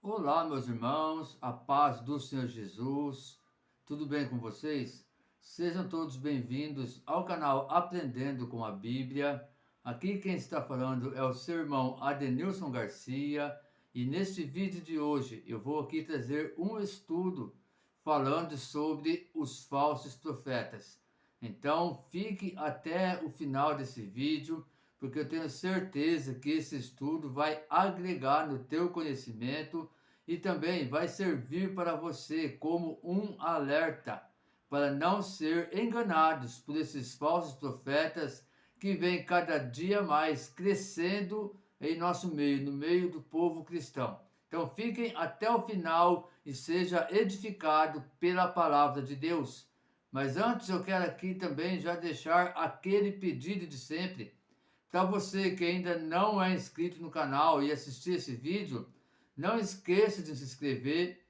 Olá, meus irmãos, a paz do Senhor Jesus, tudo bem com vocês? Sejam todos bem-vindos ao canal Aprendendo com a Bíblia. Aqui quem está falando é o seu irmão Adenilson Garcia e neste vídeo de hoje eu vou aqui trazer um estudo falando sobre os falsos profetas. Então fique até o final desse vídeo, porque eu tenho certeza que esse estudo vai agregar no teu conhecimento e também vai servir para você como um alerta para não ser enganados por esses falsos profetas que vêm cada dia mais crescendo em nosso meio, no meio do povo cristão. Então fiquem até o final e seja edificado pela palavra de Deus. Mas antes eu quero aqui também já deixar aquele pedido de sempre. Para você que ainda não é inscrito no canal e assistir esse vídeo, não esqueça de se inscrever,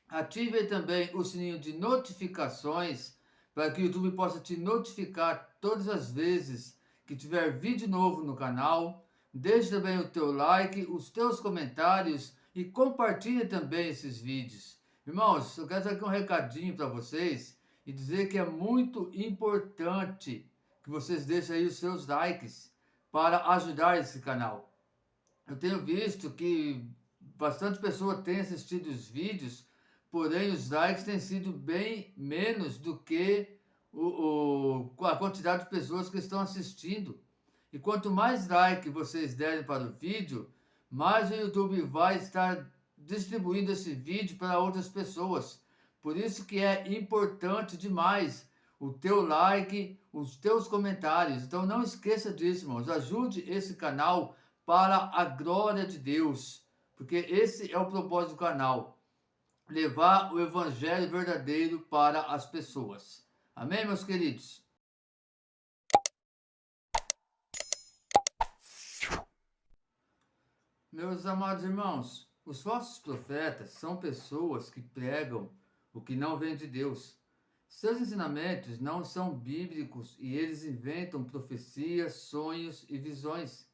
ative também o sininho de notificações para que o YouTube possa te notificar todas as vezes que tiver vídeo novo no canal. Deixe também o teu like, os teus comentários e compartilhe também esses vídeos. Irmãos, eu quero dar aqui um recadinho para vocês e dizer que é muito importante que vocês deixem aí os seus likes para ajudar esse canal. Eu tenho visto que bastante pessoas têm assistido os vídeos, porém os likes têm sido bem menos do que a quantidade de pessoas que estão assistindo. E quanto mais like vocês derem para o vídeo, mais o YouTube vai estar distribuindo esse vídeo para outras pessoas. Por isso que é importante demais o teu like, os teus comentários. Então não esqueça disso, irmãos. Ajude esse canal para a glória de Deus, porque esse é o propósito do canal, levar o evangelho verdadeiro para as pessoas. Amém, meus queridos? Meus amados irmãos, os falsos profetas são pessoas que pregam o que não vem de Deus. Seus ensinamentos não são bíblicos e eles inventam profecias, sonhos e visões.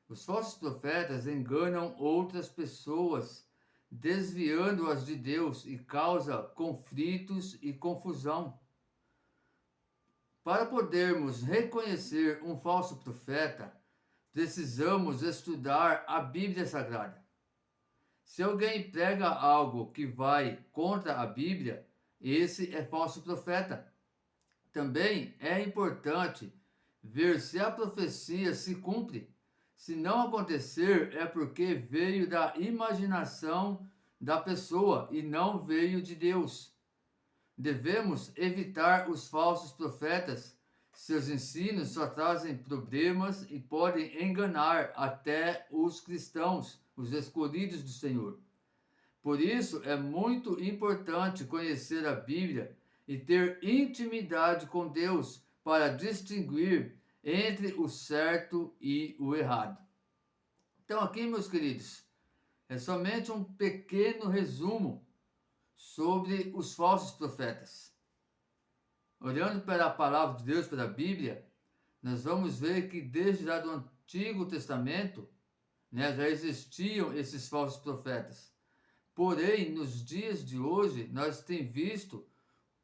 Os falsos profetas enganam outras pessoas, desviando-as de Deus e causa conflitos e confusão. Para podermos reconhecer um falso profeta, precisamos estudar a Bíblia Sagrada. Se alguém prega algo que vai contra a Bíblia, esse é falso profeta. Também é importante ver se a profecia se cumpre. Se não acontecer, é porque veio da imaginação da pessoa e não veio de Deus. Devemos evitar os falsos profetas. Seus ensinos só trazem problemas e podem enganar até os cristãos, os escolhidos do Senhor. Por isso, é muito importante conhecer a Bíblia e ter intimidade com Deus para distinguir entre o certo e o errado. Então, aqui, meus queridos, é somente um pequeno resumo sobre os falsos profetas. Olhando para a palavra de Deus, para a Bíblia, nós vamos ver que desde lá do Antigo Testamento, já existiam esses falsos profetas. Porém, nos dias de hoje, nós temos visto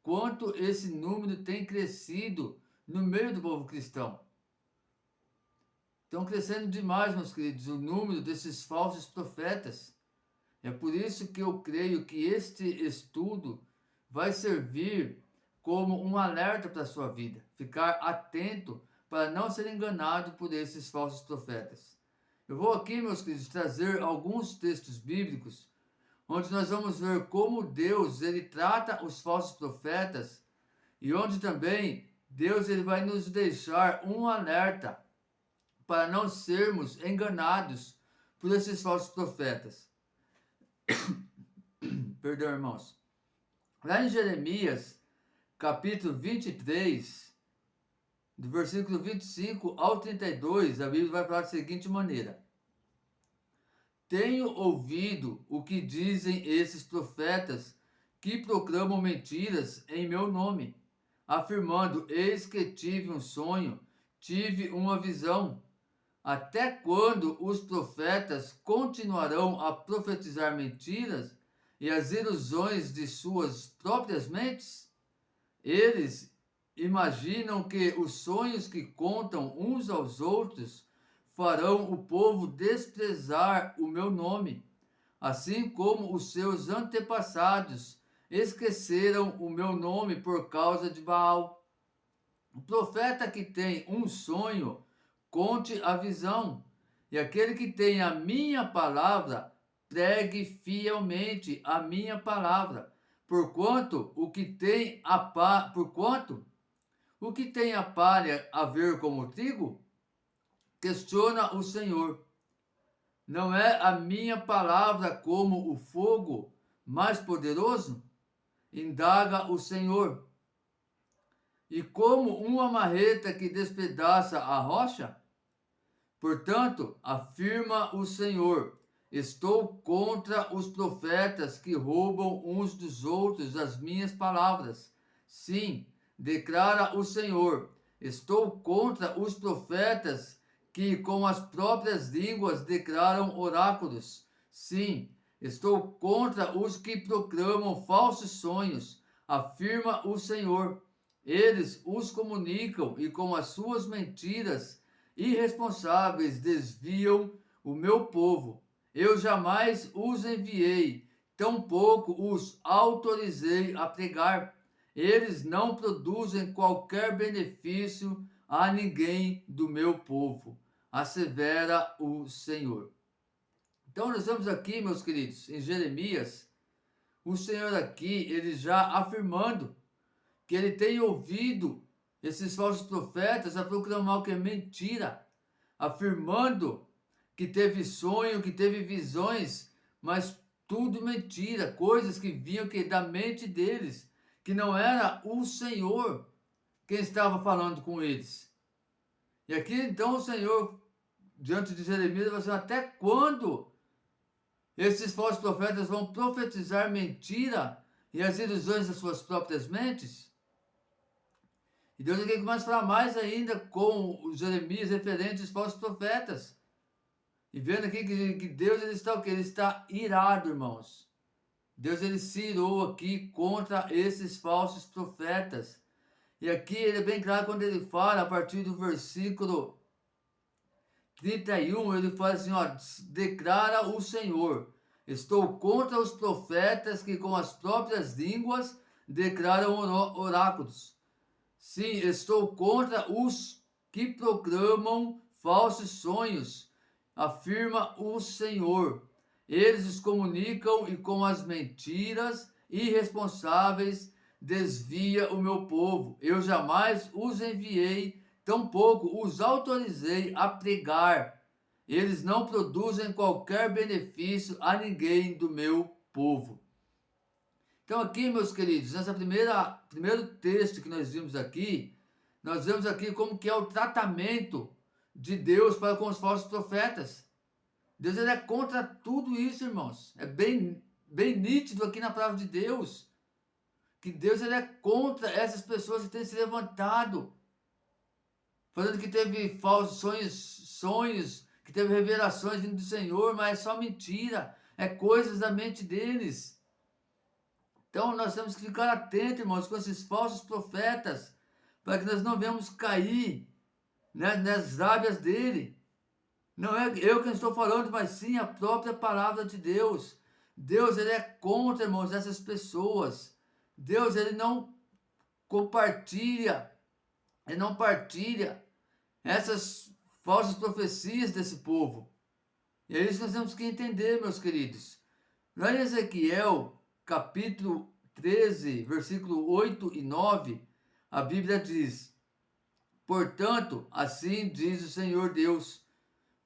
quanto esse número tem crescido no meio do povo cristão. Estão crescendo demais, meus queridos, o número desses falsos profetas. É por isso que eu creio que este estudo vai servir como um alerta para a sua vida. Ficar atento para não ser enganado por esses falsos profetas. Eu vou aqui, meus queridos, trazer alguns textos bíblicos onde nós vamos ver como Deus ele trata os falsos profetas e onde também Deus ele vai nos deixar um alerta para não sermos enganados por esses falsos profetas. Perdão, irmãos. Lá em Jeremias, capítulo 23, do versículo 25 ao 32, a Bíblia vai falar da seguinte maneira: Tenho ouvido o que dizem esses profetas que proclamam mentiras em meu nome, afirmando: eis que tive um sonho, tive uma visão. Até quando os profetas continuarão a profetizar mentiras e as ilusões de suas próprias mentes? Eles imaginam que os sonhos que contam uns aos outros farão o povo desprezar o meu nome, assim como os seus antepassados esqueceram o meu nome por causa de Baal. O profeta que tem um sonho, conte a visão, e aquele que tem a minha palavra, pregue fielmente a minha palavra. Porquanto o que tem a palha a ver com o trigo? Questiona o Senhor. Não é a minha palavra como o fogo mais poderoso? Indaga o Senhor. E como uma marreta que despedaça a rocha? Portanto, afirma o Senhor, estou contra os profetas que roubam uns dos outros as minhas palavras. Sim, declara o Senhor, estou contra os profetas que com as próprias línguas declaram oráculos. Sim, estou contra os que proclamam falsos sonhos, afirma o Senhor. Eles os comunicam e com as suas mentiras irresponsáveis desviam o meu povo. Eu jamais os enviei, tampouco os autorizei a pregar. Eles não produzem qualquer benefício a ninguém do meu povo, assevera o Senhor. Então nós vemos aqui, meus queridos, em Jeremias, o Senhor aqui, ele já afirmando que ele tem ouvido esses falsos profetas a proclamar o que é mentira, afirmando que teve sonho, que teve visões, mas tudo mentira, coisas que vinham que da mente deles, que não era o Senhor quem estava falando com eles. E aqui então o Senhor, diante de Jeremias, vai dizer, até quando esses falsos profetas vão profetizar mentira e as ilusões das suas próprias mentes? E Deus aqui começa a falar mais ainda com os Jeremias referentes aos falsos profetas. E vendo aqui que Deus ele está o quê? Ele está irado, irmãos. Deus ele se irou aqui contra esses falsos profetas. E aqui ele é bem claro quando ele fala, a partir do versículo 31, ele fala assim, ó, declara o Senhor, estou contra os profetas que com as próprias línguas declaram oráculos. Sim, estou contra os que proclamam falsos sonhos, afirma o Senhor. Eles os comunicam e com as mentiras irresponsáveis desvia o meu povo. Eu jamais os enviei, tampouco os autorizei a pregar. Eles não produzem qualquer benefício a ninguém do meu povo. Então aqui, meus queridos, nessa primeiro texto que nós vimos aqui, nós vemos aqui como que é o tratamento de Deus para com os falsos profetas. Deus ele é contra tudo isso, irmãos. É bem nítido aqui na palavra de Deus, que Deus ele é contra essas pessoas que têm se levantado, falando que teve falsos sonhos, que teve revelações vindo do Senhor, mas é só mentira, é coisas da mente deles. Então nós temos que ficar atentos, irmãos, com esses falsos profetas, para que nós não venhamos cair, né, nas lábias dele. Não é eu quem estou falando, mas sim a própria palavra de Deus. Deus ele é contra, irmãos, essas pessoas. Deus ele não partilha essas falsas profecias desse povo. E é isso que nós temos que entender, meus queridos. Lá em Ezequiel, capítulo 13, versículo 8 e 9, a Bíblia diz: portanto, assim diz o Senhor Deus,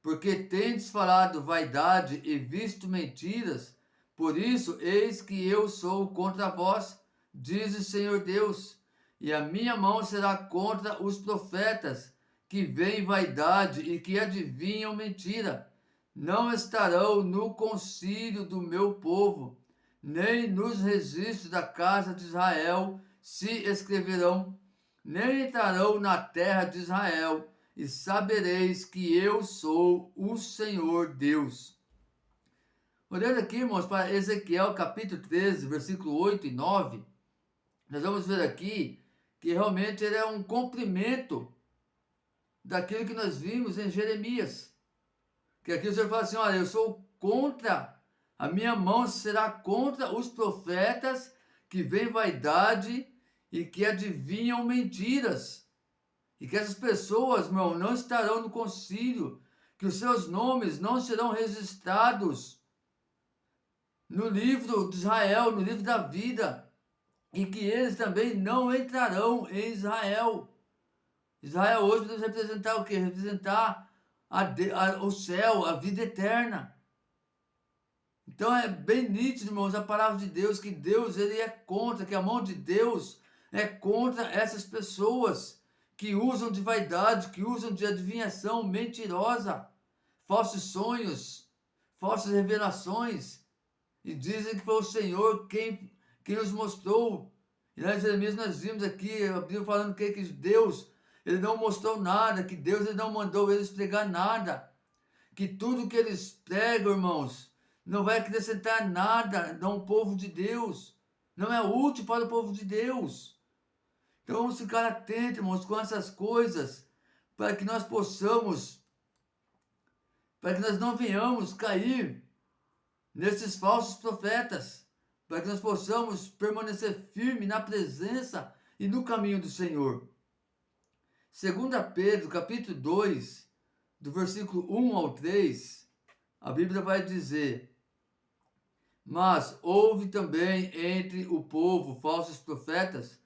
porque tendes falado vaidade e visto mentiras, por isso eis que eu sou contra vós, diz o Senhor Deus, e a minha mão será contra os profetas, que veem vaidade e que adivinham mentira. Não estarão no concílio do meu povo, nem nos registros da casa de Israel se escreverão, nem entrarão na terra de Israel, e sabereis que eu sou o Senhor Deus. Olhando aqui, irmãos, para Ezequiel capítulo 13, versículo 8 e 9, nós vamos ver aqui que realmente ele é um cumprimento daquilo que nós vimos em Jeremias. Que aqui o Senhor fala assim, olha, eu sou contra, a minha mão será contra os profetas que veem vaidade e que adivinham mentiras. E que essas pessoas, meu irmão, não estarão no concílio, que os seus nomes não serão registrados no livro de Israel, no livro da vida, e que eles também não entrarão em Israel. Israel hoje podemos representar o quê? Representar o céu, a vida eterna. Então é bem nítido, irmãos, a palavra de Deus, que Deus ele é contra, que a mão de Deus é contra essas pessoas que usam de vaidade, que usam de adivinhação mentirosa, falsos sonhos, falsas revelações, e dizem que foi o Senhor quem os mostrou. E lá em Jeremias nós vimos aqui, a Bíblia falando que Deus, ele não mostrou nada, que Deus ele não mandou eles pregar nada, que tudo que eles pregam, irmãos, não vai acrescentar nada ao povo de Deus, não é útil para o povo de Deus. Então vamos ficar atentos, irmãos, com essas coisas, para que nós possamos, para que nós não venhamos cair nesses falsos profetas, para que nós possamos permanecer firme na presença e no caminho do Senhor. 2 Pedro, capítulo 2, do versículo 1 ao 3, a Bíblia vai dizer: mas houve também entre o povo falsos profetas,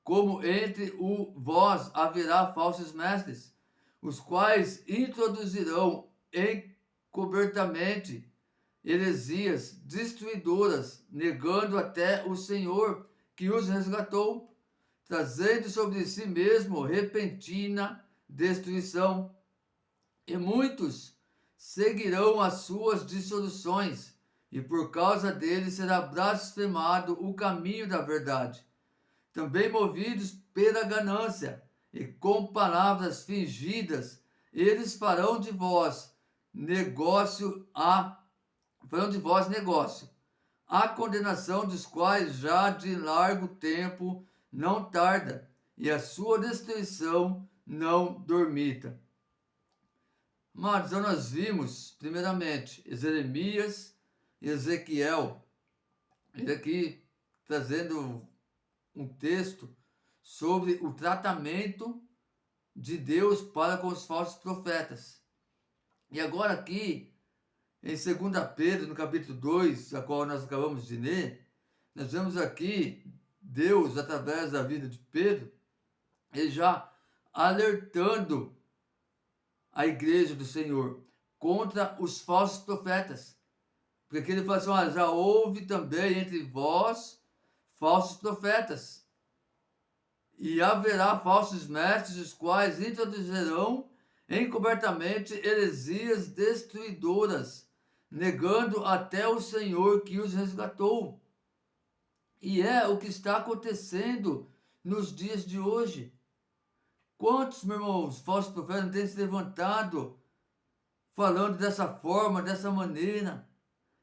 como entre vós haverá falsos mestres, os quais introduzirão encobertamente heresias destruidoras, negando até o Senhor que os resgatou, trazendo sobre si mesmo repentina destruição. E muitos seguirão as suas dissoluções, e por causa deles será blasfemado o caminho da verdade. Também movidos pela ganância e com palavras fingidas, eles farão de vós negócio, a condenação dos quais já de largo tempo não tarda, e a sua destruição não dormita. Mas então nós vimos, primeiramente, Jeremias e Ezequiel, ele aqui trazendo um texto sobre o tratamento de Deus para com os falsos profetas. E agora aqui, em 2 Pedro, no capítulo 2, a qual nós acabamos de ler, nós vemos aqui Deus, através da vida de Pedro, ele já alertando a igreja do Senhor contra os falsos profetas. Porque aqui ele fala assim, olha, já houve também entre vós falsos profetas, e haverá falsos mestres, os quais introduzirão encobertamente heresias destruidoras, negando até o Senhor que os resgatou. E é o que está acontecendo nos dias de hoje. Quantos, meus irmãos, falsos profetas têm se levantado falando dessa forma, dessa maneira,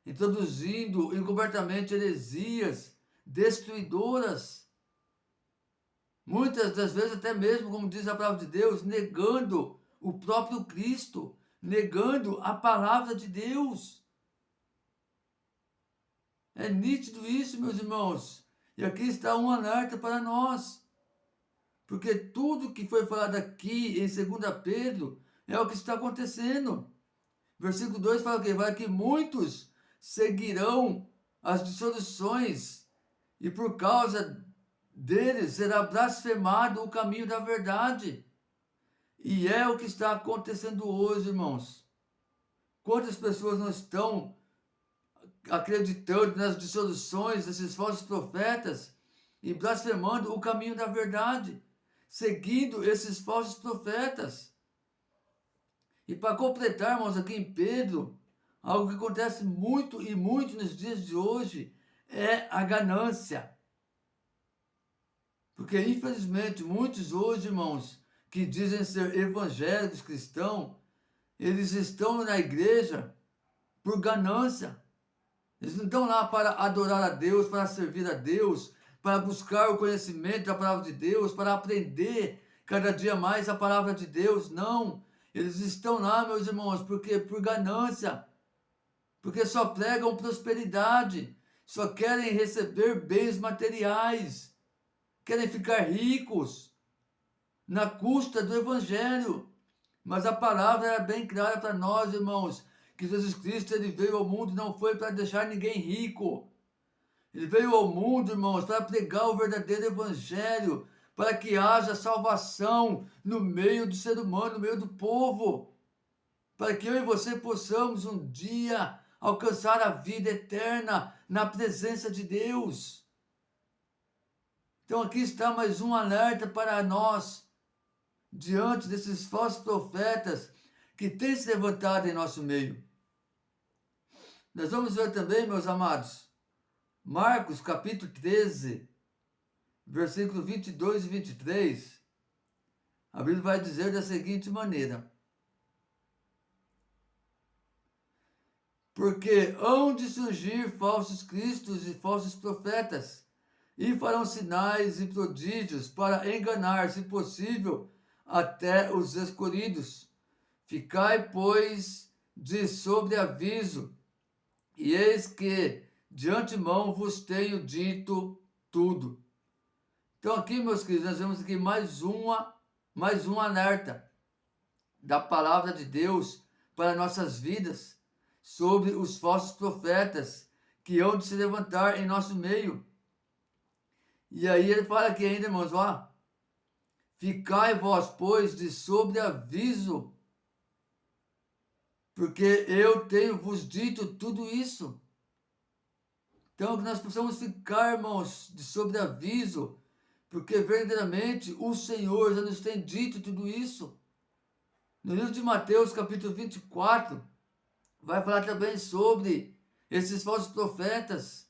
introduzindo encobertamente heresias destruidoras, muitas das vezes até mesmo, como diz a palavra de Deus, negando o próprio Cristo, negando a palavra de Deus. É nítido isso, meus irmãos, e aqui está um alerta para nós, porque tudo que foi falado aqui em 2 Pedro é o que está acontecendo. Versículo 2 fala o quê? Vai que muitos seguirão as dissoluções, e por causa deles será blasfemado o caminho da verdade. E é o que está acontecendo hoje, irmãos. Quantas pessoas não estão acreditando nas dissoluções desses falsos profetas e blasfemando o caminho da verdade, seguindo esses falsos profetas? E para completar, irmãos, aqui em Pedro, algo que acontece muito e muito nos dias de hoje é a ganância. Porque, infelizmente, muitos hoje, irmãos, que dizem ser evangélicos cristãos, eles estão na igreja por ganância. Eles não estão lá para adorar a Deus, para servir a Deus, para buscar o conhecimento da palavra de Deus, para aprender cada dia mais a palavra de Deus. Não. Eles estão lá, meus irmãos, porque por ganância, porque só pregam prosperidade, só querem receber bens materiais, querem ficar ricos na custa do evangelho. Mas a palavra era bem clara para nós, irmãos, que Jesus Cristo ele veio ao mundo não foi para deixar ninguém rico. Ele veio ao mundo, irmãos, para pregar o verdadeiro evangelho, para que haja salvação no meio do ser humano, no meio do povo, para que eu e você possamos um dia alcançar a vida eterna na presença de Deus. Então aqui está mais um alerta para nós, diante desses falsos profetas que têm se levantado em nosso meio. Nós vamos ver também, meus amados, Marcos capítulo 13, versículos 22 e 23, a Bíblia vai dizer da seguinte maneira: porque hão de surgir falsos cristos e falsos profetas, e farão sinais e prodígios para enganar, se possível, até os escolhidos. Ficai, pois, de sobreaviso, e eis que de antemão vos tenho dito tudo. Então aqui, meus queridos, nós vemos aqui mais um alerta da palavra de Deus para nossas vidas, sobre os falsos profetas que hão de se levantar em nosso meio. E aí ele fala aqui ainda, irmãos, ó, ficai vós, pois, de sobreaviso, porque eu tenho vos dito tudo isso. Então, que nós possamos ficar, irmãos, de sobreaviso, porque verdadeiramente o Senhor já nos tem dito tudo isso. No livro de Mateus, capítulo 24, vai falar também sobre esses falsos profetas,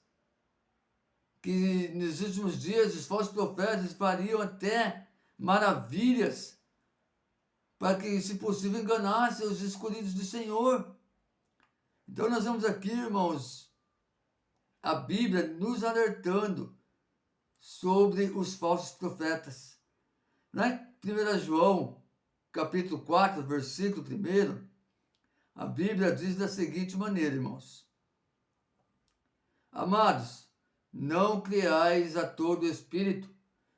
que nos últimos dias os falsos profetas fariam até maravilhas, para que, se possível, enganassem os escolhidos do Senhor. Então nós vemos aqui, irmãos, a Bíblia nos alertando sobre os falsos profetas. Lá em 1 João, capítulo 4, versículo 1, a Bíblia diz da seguinte maneira, irmãos: amados, não creais a todo espírito,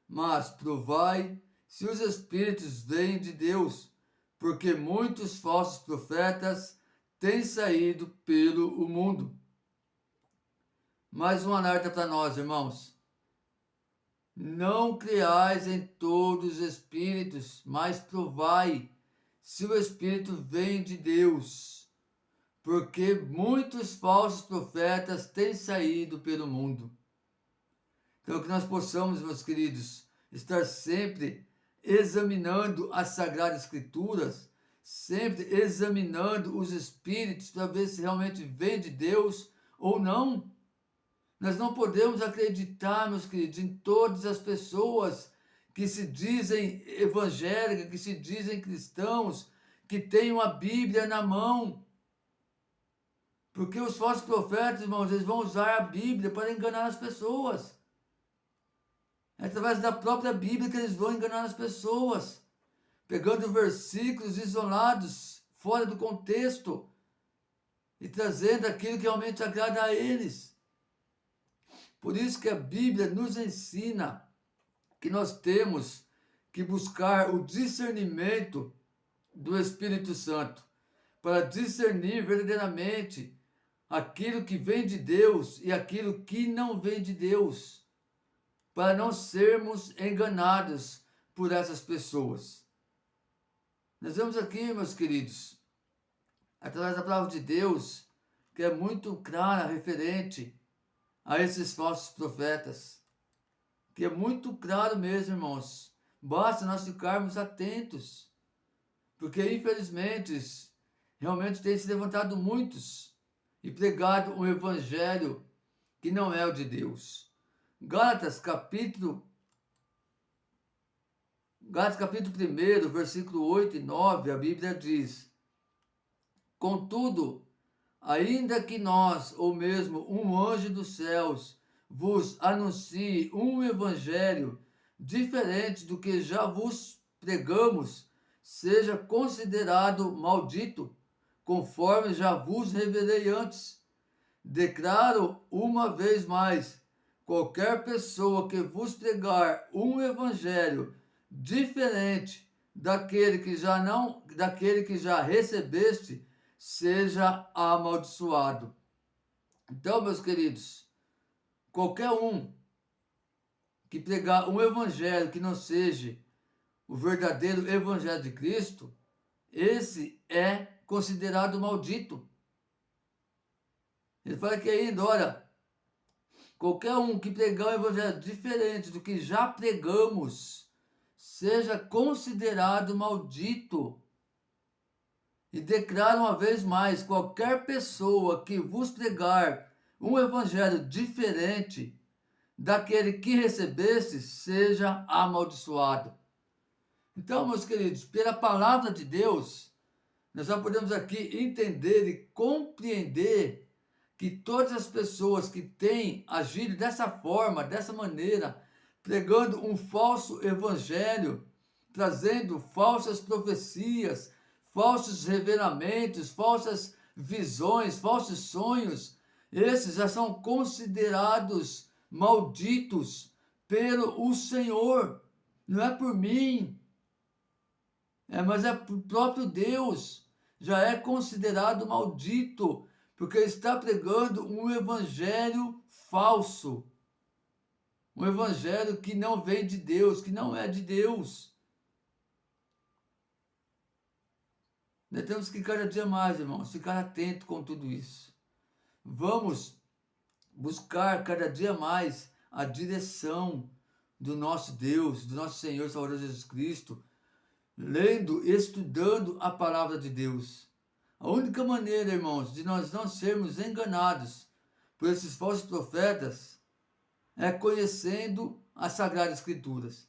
mas provai se os espíritos vêm de Deus, porque muitos falsos profetas têm saído pelo mundo. Mais um alerta para nós, irmãos. Não creais em todos os espíritos, mas provai se o espírito vem de Deus, porque muitos falsos profetas têm saído pelo mundo. Então que nós possamos, meus queridos, estar sempre examinando as Sagradas Escrituras, sempre examinando os espíritos para ver se realmente vem de Deus ou não. Nós não podemos acreditar, meus queridos, em todas as pessoas que se dizem evangélicas, que se dizem cristãos, que têm uma Bíblia na mão. Porque os falsos profetas, irmãos, eles vão usar a Bíblia para enganar as pessoas. É através da própria Bíblia que eles vão enganar as pessoas, pegando versículos isolados, fora do contexto, e trazendo aquilo que realmente agrada a eles. Por isso que a Bíblia nos ensina que nós temos que buscar o discernimento do Espírito Santo, para discernir verdadeiramente aquilo que vem de Deus e aquilo que não vem de Deus, para não sermos enganados por essas pessoas. Nós vemos aqui, meus queridos, através da palavra de Deus, que é muito clara referente a esses falsos profetas, que é muito claro mesmo, irmãos. Basta nós ficarmos atentos, porque infelizmente realmente tem se levantado muitos e pregado um evangelho que não é o de Deus. Gálatas capítulo Gálatas capítulo 1, versículo 8 e 9, a Bíblia diz: Contudo, ainda que nós, ou mesmo um anjo dos céus, vos anuncie um evangelho diferente do que já vos pregamos, seja considerado maldito, conforme já vos revelei antes. Declaro uma vez mais: qualquer pessoa que vos pregar um evangelho diferente daquele que já recebeste, seja amaldiçoado. Então, meus queridos, qualquer um que pregar um evangelho que não seja o verdadeiro evangelho de Cristo, esse é considerado maldito. Ele fala que ainda, olha, qualquer um que pregar um evangelho diferente do que já pregamos, seja considerado maldito. E declara uma vez mais: qualquer pessoa que vos pregar um evangelho diferente daquele que recebeste, seja amaldiçoado. Então, meus queridos, pela palavra de Deus, nós já podemos aqui entender e compreender que todas as pessoas que têm agido dessa forma, dessa maneira, pregando um falso evangelho, trazendo falsas profecias, falsos revelamentos, falsas visões, falsos sonhos, esses já são considerados malditos pelo o Senhor. Não é por mim, mas é por próprio Deus. Já é considerado maldito, porque está pregando um evangelho falso. Um evangelho que não vem de Deus, que não é de Deus. Nós temos que cada dia mais, irmãos, ficar atento com tudo isso. Vamos buscar cada dia mais a direção do nosso Deus, do nosso Senhor e Salvador Jesus Cristo, lendo, estudando a palavra de Deus. A única maneira, irmãos, de nós não sermos enganados por esses falsos profetas é conhecendo as Sagradas Escrituras.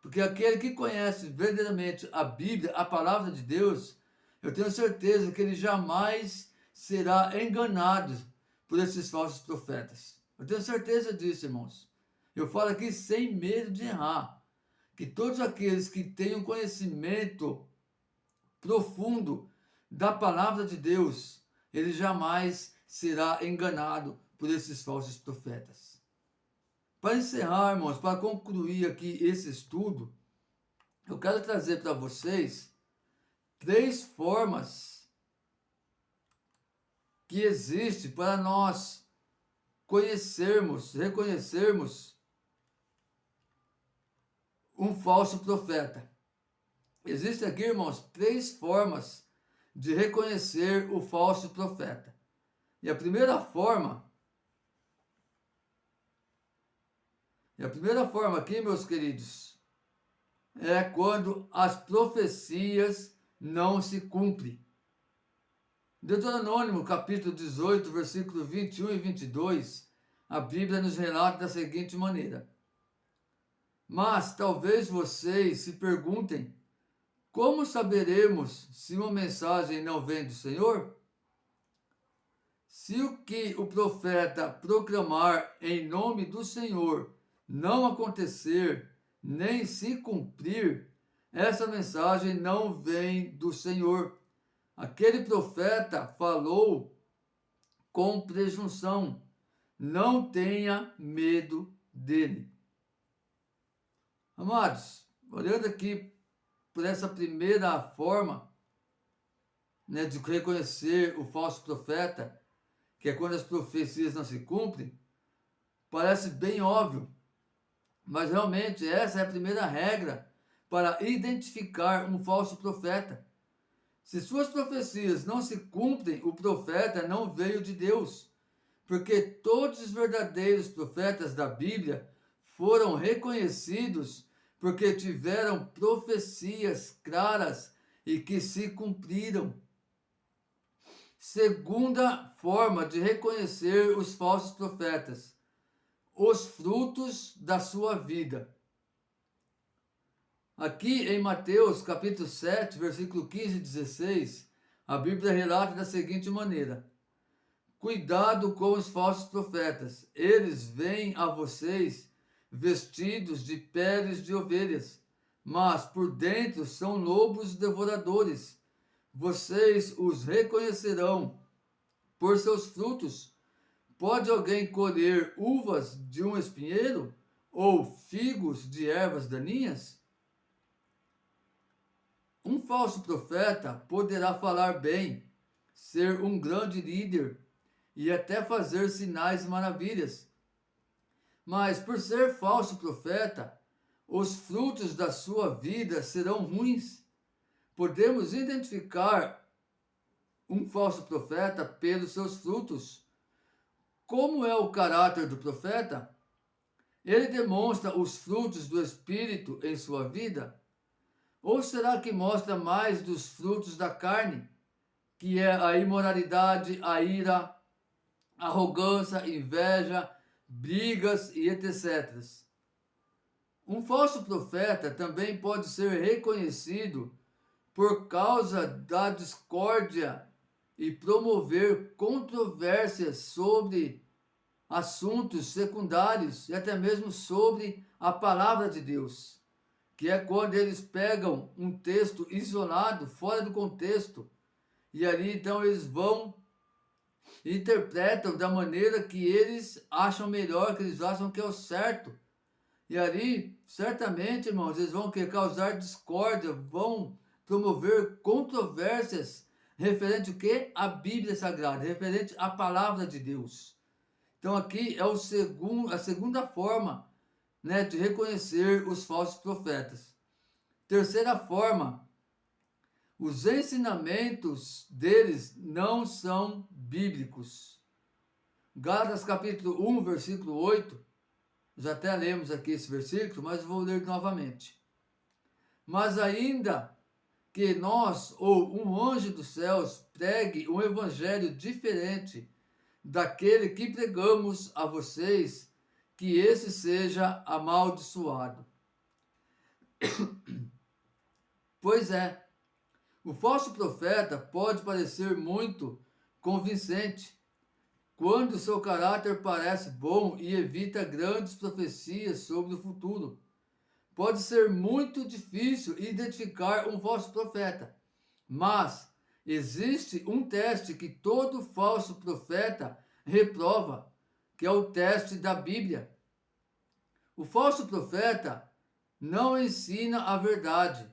Porque aquele que conhece verdadeiramente a Bíblia, a palavra de Deus, eu tenho certeza que ele jamais será enganado por esses falsos profetas. Eu tenho certeza disso, irmãos. Eu falo aqui sem medo de errar, que todos aqueles que têm um conhecimento profundo da palavra de Deus, ele jamais será enganado por esses falsos profetas. Para encerrar, irmãos, para concluir aqui esse estudo, eu quero trazer para vocês 3 formas que existem para nós reconhecermos um falso profeta. Existem aqui, irmãos, 3 formas de reconhecer o falso profeta. E a primeira forma aqui, meus queridos, é quando as profecias não se cumprem. Deuteronômio, capítulo 18, versículo 21 e 22, a Bíblia nos relata da seguinte maneira: Mas talvez vocês se perguntem: como saberemos se uma mensagem não vem do Senhor? Se o que o profeta proclamar em nome do Senhor não acontecer, nem se cumprir, essa mensagem não vem do Senhor. Aquele profeta falou com presunção. Não tenha medo dele. Amados, olhando aqui por essa primeira forma, de reconhecer o falso profeta, que é quando as profecias não se cumprem, parece bem óbvio, mas realmente essa é a primeira regra para identificar um falso profeta. Se suas profecias não se cumprem, o profeta não veio de Deus, porque todos os verdadeiros profetas da Bíblia foram reconhecidos porque tiveram profecias claras e que se cumpriram. Segunda forma de reconhecer os falsos profetas: os frutos da sua vida. Aqui em Mateus capítulo 7, versículo 15 e 16, a Bíblia relata da seguinte maneira: cuidado com os falsos profetas, eles vêm a vocês vestidos de peles de ovelhas, mas por dentro são lobos devoradores. Vocês os reconhecerão por seus frutos. Pode alguém colher uvas de um espinheiro ou figos de ervas daninhas? Um falso profeta poderá falar bem, ser um grande líder e até fazer sinais e maravilhas. Mas por ser falso profeta, os frutos da sua vida serão ruins. Podemos identificar um falso profeta pelos seus frutos. Como é o caráter do profeta? Ele demonstra os frutos do Espírito em sua vida? Ou será que mostra mais dos frutos da carne, que é a imoralidade, a ira, arrogância, inveja, brigas e etc. Um falso profeta também pode ser reconhecido por causa da discórdia e promover controvérsias sobre assuntos secundários e até mesmo sobre a palavra de Deus, que é quando eles pegam um texto isolado, fora do contexto, e ali então eles vão e interpretam da maneira que eles acham melhor, que eles acham que é o certo. E ali, certamente, irmãos, eles vão causar discórdia, vão promover controvérsias referente ao que? A Bíblia Sagrada, referente à palavra de Deus. Então aqui é a segunda forma, né, de reconhecer os falsos profetas. Terceira forma, os ensinamentos deles não são bíblicos. Gálatas capítulo 1, versículo 8, já até lemos aqui esse versículo, mas vou ler novamente. Mas ainda que nós ou um anjo dos céus pregue um evangelho diferente daquele que pregamos a vocês, que esse seja amaldiçoado. Pois é, o falso profeta pode parecer muito convincente quando seu caráter parece bom e evita grandes profecias sobre o futuro. Pode ser muito difícil identificar um falso profeta, mas existe um teste que todo falso profeta reprova, que é o teste da Bíblia. O falso profeta não ensina a verdade.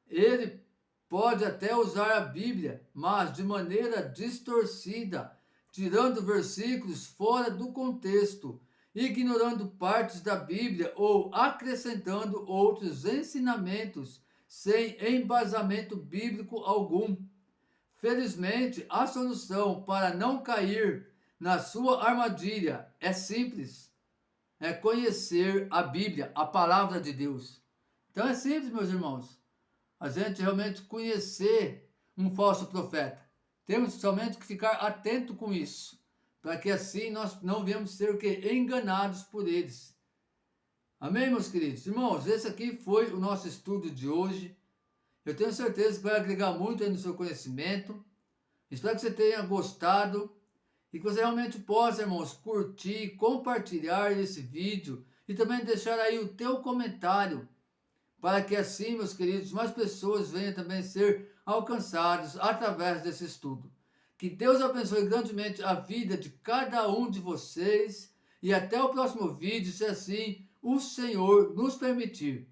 Ele pode até usar a Bíblia, mas de maneira distorcida, tirando versículos fora do contexto, ignorando partes da Bíblia ou acrescentando outros ensinamentos sem embasamento bíblico algum. Felizmente, a solução para não cair na sua armadilha é simples. É conhecer a Bíblia, a palavra de Deus. Então é simples, meus irmãos. A gente realmente conhecer um falso profeta. Temos somente que ficar atento com isso, para que assim nós não venhamos ser o quê? Enganados por eles. Amém, meus queridos? Irmãos, esse aqui foi o nosso estudo de hoje. Eu tenho certeza que vai agregar muito aí no seu conhecimento. Espero que você tenha gostado e que você realmente possa, irmãos, curtir, compartilhar esse vídeo e também deixar aí o teu comentário, para que assim, meus queridos, mais pessoas venham também ser alcançados através desse estudo. Que Deus abençoe grandemente a vida de cada um de vocês e até o próximo vídeo, se assim o Senhor nos permitir.